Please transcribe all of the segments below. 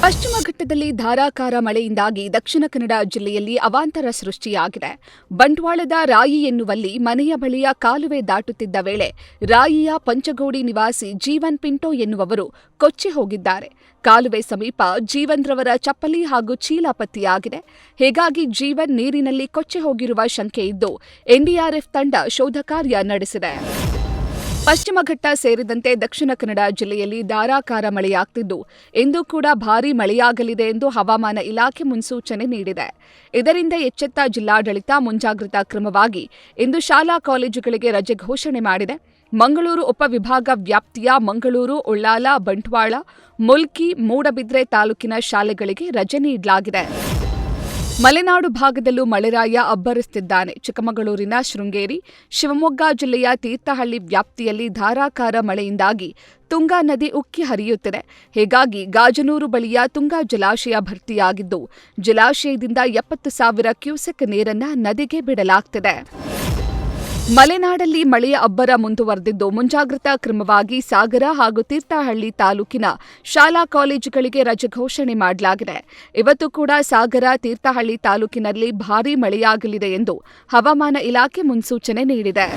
ಪಶ್ಚಿಮ ಘಟ್ಟದಲ್ಲಿ ಧಾರಾಕಾರ ಮಳೆಯಿಂದಾಗಿ ದಕ್ಷಿಣ ಕನ್ನಡ ಜಿಲ್ಲೆಯಲ್ಲಿ ಅವಾಂತರ ಸೃಷ್ಟಿಯಾಗಿದೆ. ಬಂಟ್ವಾಳದ ರಾಯಿ ಎನ್ನುವಲ್ಲಿ ಮನೆಯ ಬಳಿಯ ಕಾಲುವೆ ದಾಟುತ್ತಿದ್ದ ವೇಳೆ ರಾಯಿಯ ಪಂಚಗೋಡಿ ನಿವಾಸಿ ಜೀವನ್ ಪಿಂಟೋ ಎನ್ನುವವರು ಕೊಚ್ಚಿ ಹೋಗಿದ್ದಾರೆ. ಕಾಲುವೆ ಸಮೀಪ ಜೀವನ್ ರವರ ಚಪ್ಪಲಿ ಹಾಗೂ ಚೀಲ ಪತ್ತೆಯಾಗಿದೆ. ಹೀಗಾಗಿ ಜೀವನ್ ನೀರಿನಲ್ಲಿ ಕೊಚ್ಚಿ ಹೋಗಿರುವ ಶಂಕೆ ಇದ್ದು ಎನ್ಡಿಆರ್ಎಫ್ ತಂಡ ಶೋಧ ಕಾರ್ಯ ನಡೆಸಿದೆ. ಪಶ್ಚಿಮ ಘಟ್ಟ ಸೇರಿದಂತೆ ದಕ್ಷಿಣ ಕನ್ನಡ ಜಿಲ್ಲೆಯಲ್ಲಿ ಧಾರಾಕಾರ ಮಳೆಯಾಗ್ತಿದ್ದು ಇಂದು ಕೂಡ ಭಾರೀ ಮಳೆಯಾಗಲಿದೆ ಎಂದು ಹವಾಮಾನ ಇಲಾಖೆ ಮುನ್ಸೂಚನೆ ನೀಡಿದೆ. ಇದರಿಂದ ಎಚ್ಚೆತ್ತ ಜಿಲ್ಲಾಡಳಿತ ಮುಂಜಾಗ್ರತಾ ಕ್ರಮವಾಗಿ ಇಂದು ಶಾಲಾ ಕಾಲೇಜುಗಳಿಗೆ ರಜೆ ಘೋಷಣೆ ಮಾಡಿದೆ. ಮಂಗಳೂರು ಉಪವಿಭಾಗ ವ್ಯಾಪ್ತಿಯ ಮಂಗಳೂರು, ಉಳ್ಳಾಲ, ಬಂಟ್ವಾಳ, ಮುಲ್ಕಿ, ಮೂಡಬಿದ್ರೆ ತಾಲೂಕಿನ ಶಾಲೆಗಳಿಗೆ ರಜೆ ನೀಡಲಾಗಿದೆ. ಮಲೆನಾಡು ಭಾಗದಲ್ಲೂ ಮಳೆರಾಯ ಅಬ್ಬರಿಸುತ್ತಿದ್ದಾನೆ. ಚಿಕ್ಕಮಗಳೂರಿನ ಶೃಂಗೇರಿ, ಶಿವಮೊಗ್ಗ ಜಿಲ್ಲೆಯ ತೀರ್ಥಹಳ್ಳಿ ವ್ಯಾಪ್ತಿಯಲ್ಲಿ ಧಾರಾಕಾರ ಮಳೆಯಿಂದಾಗಿ ತುಂಗಾ ನದಿ ಉಕ್ಕಿ ಹರಿಯುತ್ತಿದೆ. ಹೀಗಾಗಿ ಗಾಜನೂರು ಬಳಿಯ ತುಂಗಾ ಜಲಾಶಯ ಭರ್ತಿಯಾಗಿದ್ದು ಜಲಾಶಯದಿಂದ 70,000 ಕ್ಯೂಸೆಕ್ ನೀರನ್ನು ನದಿಗೆ ಬಿಡಲಾಗುತ್ತಿದೆ. ಮಲೆನಾಡಲ್ಲಿ ಮಳೆಯ ಅಬ್ಬರ ಮುಂದುವರೆದಿದ್ದು ಮುಂಜಾಗ್ರತಾ ಕ್ರಮವಾಗಿ ಸಾಗರ ಹಾಗೂ ತೀರ್ಥಹಳ್ಳಿ ತಾಲೂಕಿನ ಶಾಲಾ ಕಾಲೇಜುಗಳಿಗೆ ರಜೆ ಘೋಷಣೆ ಮಾಡಲಾಗಿದೆ. ಇವತ್ತು ಕೂಡ ಸಾಗರ, ತೀರ್ಥಹಳ್ಳಿ ತಾಲೂಕಿನಲ್ಲಿ ಭಾರೀ ಮಳೆಯಾಗಲಿದೆ ಎಂದು ಹವಾಮಾನ ಇಲಾಖೆ ಮುನ್ಸೂಚನೆ ನೀಡಿದೆ.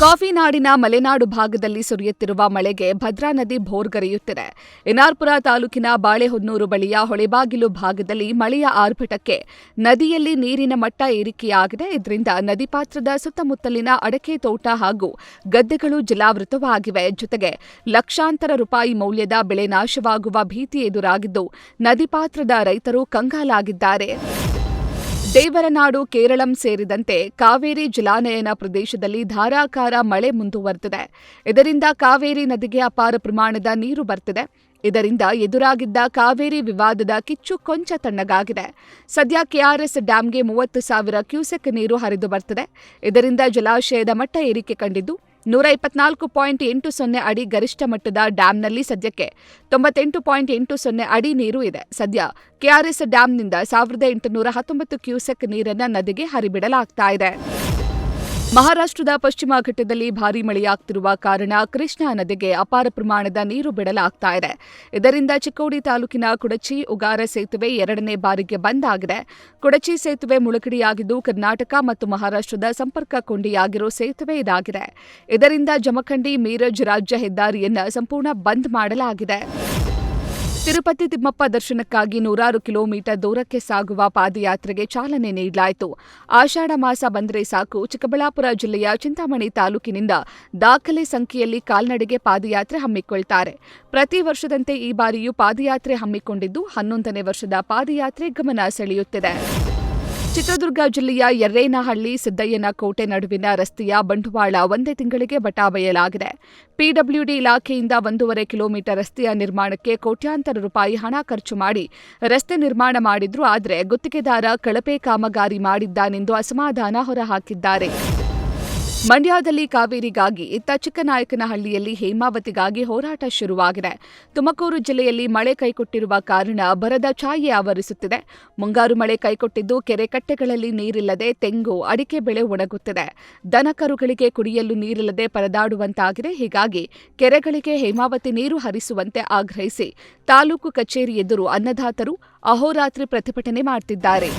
ಕಾಫಿ ನಾಡಿನ ಮಲೆನಾಡು ಭಾಗದಲ್ಲಿ ಸುರಿಯುತ್ತಿರುವ ಮಳೆಗೆ ಭದ್ರಾ ನದಿ ಭೋರ್ಗರೆಯುತ್ತಿದೆ. ಎನ್ಆರ್ಪುರ ತಾಲೂಕಿನ ಬಾಳೆಹೊನ್ನೂರು ಬಳಿಯ ಹೊಳೆಬಾಗಿಲು ಭಾಗದಲ್ಲಿ ಮಳೆಯ ಆರ್ಭಟಕ್ಕೆ ನದಿಯಲ್ಲಿ ನೀರಿನ ಮಟ್ಟ ಏರಿಕೆಯಾಗಿದೆ. ಇದರಿಂದ ನದಿ ಪಾತ್ರದ ಸುತ್ತಮುತ್ತಲಿನ ಅಡಕೆ ತೋಟ ಹಾಗೂ ಗದ್ದೆಗಳು ಜಲಾವೃತವಾಗಿವೆ. ಜೊತೆಗೆ ಲಕ್ಷಾಂತರ ರೂಪಾಯಿ ಮೌಲ್ಯದ ಬೆಳೆ ನಾಶವಾಗುವ ಭೀತಿ ಎದುರಾಗಿದ್ದು ನದಿ ಪಾತ್ರದ ರೈತರು ಕಂಗಾಲಾಗಿದ್ದಾರೆ. ದೇವರನಾಡು, ಕೇರಳಂ ಸೇರಿದಂತೆ ಕಾವೇರಿ ಜಲಾನಯನ ಪ್ರದೇಶದಲ್ಲಿ ಧಾರಾಕಾರ ಮಳೆ ಮುಂದುವರೆದಿದೆ. ಇದರಿಂದ ಕಾವೇರಿ ನದಿಗೆ ಅಪಾರ ಪ್ರಮಾಣದ ನೀರು ಬರ್ತಿದೆ. ಇದರಿಂದ ಎದುರಾಗಿದ್ದ ಕಾವೇರಿ ವಿವಾದದ ಕಿಚ್ಚು ಕೊಂಚ ತಣ್ಣಗಾಗಿದೆ. ಸದ್ಯ ಕೆಆರ್ಎಸ್ ಡ್ಯಾಂಗೆ 30,000 ಕ್ಯೂಸೆಕ್ ನೀರು ಹರಿದು ಬರ್ತಿದೆ. ಇದರಿಂದ ಜಲಾಶಯದ ಮಟ್ಟ ಏರಿಕೆ ಕಂಡಿದ್ದು 124.80 ಅಡಿ ಗರಿಷ್ಠ ಮಟ್ಟದ ಡ್ಯಾಂನಲ್ಲಿ ಸದ್ಯಕ್ಕೆ 98.80 ಅಡಿ ನೀರು ಇದೆ. ಸದ್ಯ ಕೆಆರ್ಎಸ್ ಡ್ಯಾಂನಿಂದ 1,819 ಕ್ಯೂಸೆಕ್ ನೀರನ್ನು ನದಿಗೆ ಹರಿಬಿಡಲಾಗ್ತಾ ಇದೆ. ಮಹಾರಾಷ್ಟ್ರದ ಪಶ್ಚಿಮ ಘಟ್ಟದಲ್ಲಿ ಭಾರೀ ಮಳೆಯಾಗ್ತಿರುವ ಕಾರಣ ಕೃಷ್ಣಾ ನದಿಗೆ ಅಪಾರ ಪ್ರಮಾಣದ ನೀರು ಬಿಡಲಾಗ್ತಾ ಇದೆ. ಇದರಿಂದ ಚಿಕ್ಕೋಡಿ ತಾಲೂಕಿನ ಕುಡಚಿ ಉಗಾರ ಸೇತುವೆ 2ನೇ ಬಾರಿಗೆ ಬಂದ್ ಆಗಿದೆ. ಕುಡಚಿ ಸೇತುವೆ ಮುಳುಗಡೆಯಾಗಿದ್ದು ಕರ್ನಾಟಕ ಮತ್ತು ಮಹಾರಾಷ್ಟ್ರದ ಸಂಪರ್ಕ ಕೊಂಡಿಯಾಗಿರೋ ಸೇತುವೆ ಇದಾಗಿದೆ. ಇದರಿಂದ ಜಮಖಂಡಿ ಮೀರಜ್ ರಾಜ್ಯ ಹೆದ್ದಾರಿಯನ್ನು ಸಂಪೂರ್ಣ ಬಂದ್ ಮಾಡಲಾಗಿದೆ. ತಿರುಪತಿ ತಿಮ್ಮಪ್ಪ ದರ್ಶನಕ್ಕಾಗಿ 100 ಕಿಲೋಮೀಟರ್ ದೂರಕ್ಕೆ ಸಾಗುವ ಪಾದಯಾತ್ರೆಗೆ ಚಾಲನೆ ನೀಡಲಾಯಿತು. ಆಷಾಢ ಮಾಸ ಬಂದರೆ ಸಾಕು ಚಿಕ್ಕಬಳ್ಳಾಪುರ ಜಿಲ್ಲೆಯ ಚಿಂತಾಮಣಿ ತಾಲೂಕಿನಿಂದ ದಾಖಲೆ ಸಂಖ್ಯೆಯಲ್ಲಿ ಕಾಲ್ನಡಿಗೆ ಪಾದಯಾತ್ರೆ ಹಮ್ಮಿಕೊಳ್ತಾರೆ. ಪ್ರತಿ ವರ್ಷದಂತೆ ಈ ಬಾರಿಯೂ ಪಾದಯಾತ್ರೆ ಹಮ್ಮಿಕೊಂಡಿದ್ದು 11ನೇ ವರ್ಷದ ಪಾದಯಾತ್ರೆ ಗಮನ ಸೆಳೆಯುತ್ತಿದೆ. ಚಿತ್ರದುರ್ಗ ಜಿಲ್ಲೆಯ ಯರ್ರೇನಹಳ್ಳಿ, ಸಿದ್ದಯ್ಯನ ಕೋಟೆ ನಡುವಿನ ರಸ್ತೆಯ ಬಂಟ್ವಾಳ ಒಂದೇ ತಿಂಗಳಿಗೆ ಬಟಾಬಯಲಾಗಿದೆ. ಪಿಡಬ್ಲ್ಯೂಡಿ ಇಲಾಖೆಯಿಂದ 1.5 ಕಿಲೋಮೀಟರ್ ರಸ್ತೆಯ ನಿರ್ಮಾಣಕ್ಕೆ ಕೋಟ್ಯಾಂತರ ರೂಪಾಯಿ ಹಣ ಖರ್ಚು ಮಾಡಿ ರಸ್ತೆ ನಿರ್ಮಾಣ ಮಾಡಿದ್ರು. ಆದರೆ ಗುತ್ತಿಗೆದಾರ ಕಳಪೆ ಕಾಮಗಾರಿ ಮಾಡಿದ್ದಾನೆಂದು ಅಸಮಾಧಾನ ಹೊರಹಾಕಿದ್ದಾರೆ. ಮಂಡ್ಯದಲ್ಲಿ ಕಾವೇರಿಗಾಗಿ, ಇತ್ತ ಚಿಕ್ಕನಾಯಕನಹಳ್ಳಿಯಲ್ಲಿ ಹೇಮಾವತಿಗಾಗಿ ಹೋರಾಟ ಶುರುವಾಗಿದೆ. ತುಮಕೂರು ಜಿಲ್ಲೆಯಲ್ಲಿ ಮಳೆ ಕೈಕೊಟ್ಟಿರುವ ಕಾರಣ ಬರದ ಛಾಯೆ ಆವರಿಸುತ್ತಿದೆ. ಮುಂಗಾರು ಮಳೆ ಕೈಕೊಟ್ಟಿದ್ದು ಕೆರೆ ಕಟ್ಟೆಗಳಲ್ಲಿ ನೀರಿಲ್ಲದೆ ತೆಂಗು, ಅಡಿಕೆ ಬೆಳೆ ಒಣಗುತ್ತಿದೆ. ದನಕರುಗಳಿಗೆ ಕುಡಿಯಲು ನೀರಿಲ್ಲದೆ ಪರದಾಡುವಂತಾಗಿದೆ. ಹೀಗಾಗಿ ಕೆರೆಗಳಿಗೆ ಹೇಮಾವತಿ ನೀರು ಹರಿಸುವಂತೆ ಆಗ್ರಹಿಸಿ ತಾಲೂಕು ಕಚೇರಿ ಎದುರು ಅನ್ನದಾತರು ಅಹೋರಾತ್ರಿ ಪ್ರತಿಭಟನೆ ಮಾಡುತ್ತಿದ್ದಾರೆ.